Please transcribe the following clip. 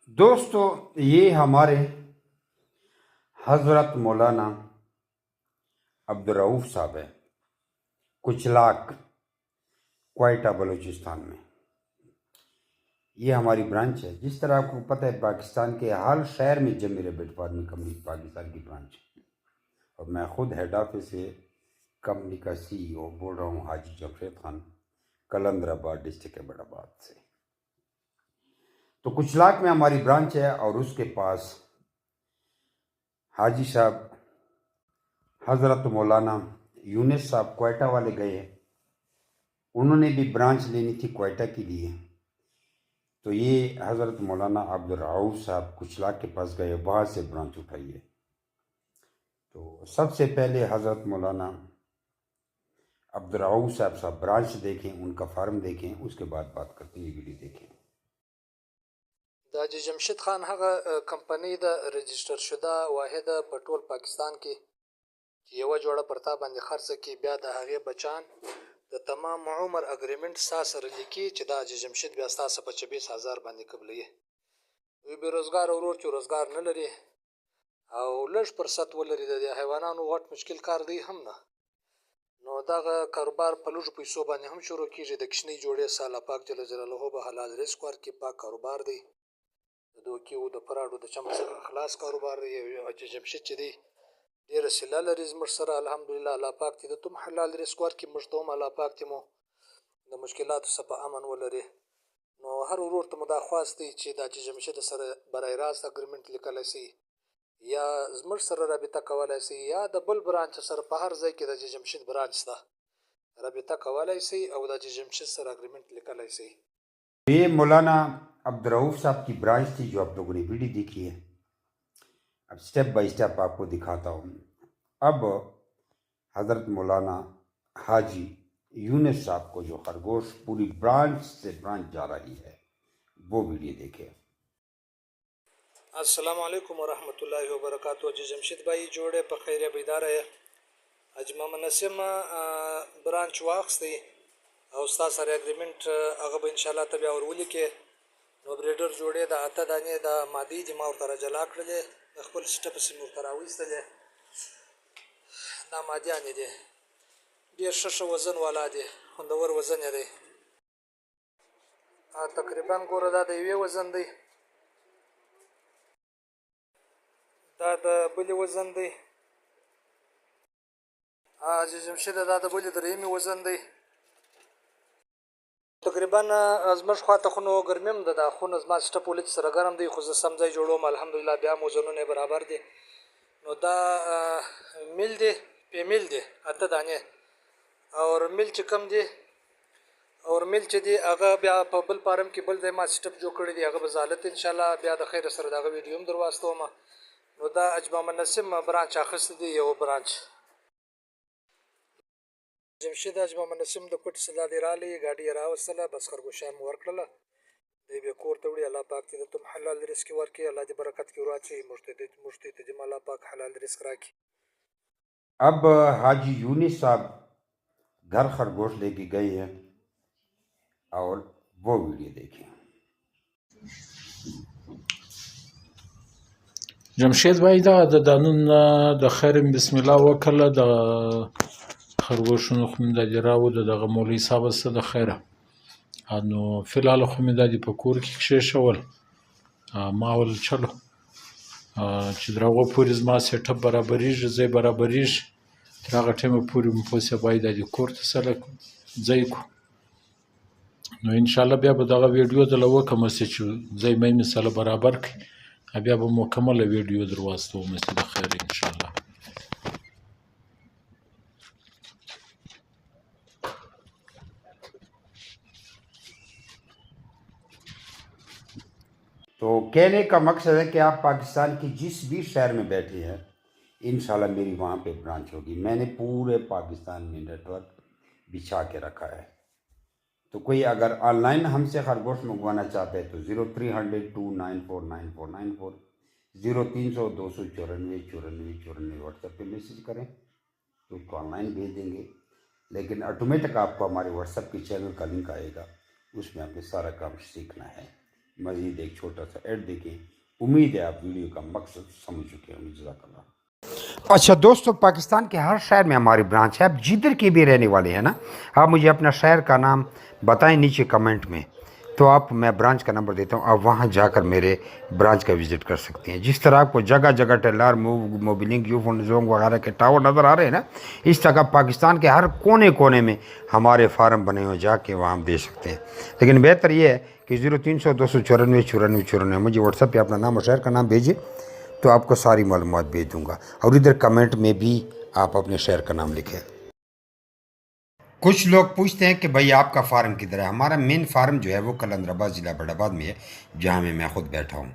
دوستو یہ ہمارے حضرت مولانا عبدالرؤف صاحب ہے، کچلاک، کوئٹہ بلوچستان میں۔ یہ ہماری برانچ ہے۔ جس طرح آپ کو پتہ ہے پاکستان کے ہر شہر میں جمی ریبٹ فارمنگ کمپنی پاکستان کی برانچ ہے، اور میں خود ہیڈ آفس سے کمپنی کا CEO بول رہا ہوں، حاجی جمشید خان، کلندر آباد ڈسٹرکٹ ایبٹ آباد سے۔ تو کچلاک میں ہماری برانچ ہے، اور اس کے پاس حاجی صاحب حضرت مولانا یونس صاحب کوئٹہ والے گئے، انہوں نے بھی برانچ لینی تھی کوئٹہ کے لیے، تو یہ حضرت مولانا عبدالرؤف صاحب کچلاک کے پاس گئے، وہاں سے برانچ اٹھائیے۔ تو سب سے پہلے حضرت مولانا عبدالرؤف صاحب برانچ دیکھیں، ان کا فارم دیکھیں، اس کے بعد بات کرتے ہیں، یہ ویڈیو دیکھیں۔ د حاجي جمشید خان هغه کمپنۍ ده رجسټر شده واحده په ټول پاکستان کې چې یوه جوړه پر تا باندې خرڅه کړي، بیا د هغې بچان د تمام عمر اګریمنټ ستا سره لیکي چې دا حاجي جمشید بیا ستاسو په 26,000 باندې قبلوي. وی بېروزګار ورور چې روزګار نه لري او لږ فرصت ولري، د حیوانانو غټ مشکل کار دی هم نه، نو دغه کاروبار په لږو پیسو باندې هم شروع کېږي. د کوچنۍ جوړې سه الله پاک جل جلاله به حلال رزق ورکړي، پاک کاروبار دی، د دوکې د فراډو د چم څخه خلاص کاروبار دی. حاجي جمشید چې دی ډېره صله لري زموږ سره، الحمدلله. الله پاک دې ته هم حلال رزق ورکړي، موږ ته هم الله پاک دې مو د مشکلاتو څخه په امن ولري. نو هر ورور ته مو دا خواست دی چې د حاجي جمشید سره برای راست اګریمنټ لیکلی سي، یا زموږ سره رابطه کولی سي، یا د بل برانچ سره په هر ځای کې د حاجي جمشید برانچ شته، رابطه کولی سي او د حاجي جمشید سره اګریمنټ لیکلی سي. یہ مولانا عبدالرؤف صاحب کی برانچ تھی جو آپ لوگوں نے ویڈیو دیکھی ہے۔ اب سٹیپ بائی سٹیپ آپ کو دکھاتا ہوں۔ اب حضرت مولانا حاجی یونس صاحب کو جو خرگوش پوری برانچ سے برانچ جا رہی ہے، وہ ویڈیو دیکھیں۔ السلام علیکم ورحمۃ اللہ وبرکاتہ. حاجی جمشید بھائی جوړې په خیریه بیداره یې. حاجي محمد نسیم برانچ واخیستی او ستا سره اګریمنټ هغه به انشاءالله ته بیا ور ولیکې. نو بریډر جوړې د 8 دانې د مادې دي ما ورته راجلا کړلې، د خپل سټه پسې مې ورته راویستلې. دا مادیانې دي، ډېر ښه وزن والا دي، خوندور وزن یې دی. تقریبا ګوره دا د یوې وزن دی، دا د بلې وزن دی، حاجي جمشید دا د بلې درېیمې وزن دی. تقریبا زموږ خواته خو نو ګرمي هم ده، دا خونه زما سټپ ولې سره ګرم دی، خو زه سم ځای جوړوم الحمدلله، بیا هم وزنونه یې برابر دي. نو دا میل دی، فیمیل دی، 8 دانې، اور میل چې کم دی، اور میل چې دی هغه بیا په بل فارم کې بل ځای ما سټپ جوړ کړی دی، هغه به زالت انشاءالله بیا د خیر سره د هغه ویډیو هم در واستوم. نو دا حاجي محمد نسیم برانچ اخیستی دی، یو برانچ جمشید حاجي محمد نسیم د کوټې څخه دادې راغلی، ګاډي یې راوستله، بس خرګوشیان مو ورکړله، دی بیا کور ته وړي. الله پاک دې ته هم حلال رزق ورکړي، الله دې برکت کې واچوي، موږ ته دې الله پاک حلال رزق راکړي. اب حاجی یونس صاحب گھر خرگوش لے کے گئے ہیں، اور وہ ویڈیو دیکھیں۔ جمشید بھائی دا د دانون د خیر بسم الله وکړه، د خرگوشونو خو مې دا دې راوړه دغه مولوي صاحب څه د خیره، نو فلحال خو مې دا دې په کور کې کښېښول. ما ول چلو چې تر هغو پورې زما سیټ اپ برابرېږي، ځای برابرېږي، تر هغه ټایمه پورې مو پوسې باید دا دې کور ته سره ځای کړو. نو انشاءالله بیا به دغه ویډیو دله وکړم چې ځای مې مثاله برابر کړي، بیا به مکمله ویډیو در واستوم چې د خیر انشاءالله. تو کہنے کا مقصد ہے کہ آپ پاکستان کی جس بھی شہر میں بیٹھے ہیں، انشاءاللہ میری وہاں پہ برانچ ہوگی۔ میں نے پورے پاکستان میں نیٹ ورک بچھا کے رکھا ہے، تو کوئی اگر آن لائن ہم سے خرگوش منگوانا چاہتے ہیں تو 030029499494 0300 294 واٹس ایپ پہ میسیج کریں تو اس کو آن لائن بھیج دیں گے، لیکن آٹومیٹک آپ کو ہمارے واٹس ایپ کے چینل کا لنک آئے گا، اس میں آپ نے سارا کام سیکھنا ہے۔ مزید ایک چھوٹا سا ایڈ دیکھیں. امید ہے آپ ویڈیو کا مقصد سمجھ چکے ہوں. جزاک اللہ. اچھا دوستو، پاکستان کے ہر شہر میں ہماری برانچ ہے. آپ جدھر کے بھی رہنے والے ہیں نا، آپ مجھے اپنا شہر کا نام بتائیں نیچے کمنٹ میں، تو میں برانچ کا نمبر دیتا ہوں. آپ وہاں جا کر میرے برانچ کا وزٹ کر سکتے ہیں. جس طرح آپ کو جگہ جگہ Telenor, Mobilink, Ufone Zong وغیرہ کے ٹاور نظر آ رہے ہیں نا، اس طرح پاکستان کے ہر کونے کونے میں ہمارے فارم بنے ہوئے، جا کے وہاں ہم دے سکتے ہیں. لیکن بہتر یہ ہے کہ 0300-294-9494 مجھے واٹس ایپ پہ اپنا نام اور شہر کا نام بھیجیں، تو آپ کو ساری معلومات بھیج دوں گا. اور ادھر کمنٹ میں بھی آپ اپنے شہر کا نام لکھیں. کچھ لوگ پوچھتے ہیں کہ بھائی آپ کا فارم کدھر ہے. ہمارا مین فارم جو ہے وہ قلندر آباد ضلع بڑھ آباد میں ہے، جہاں میں خود بیٹھا ہوں.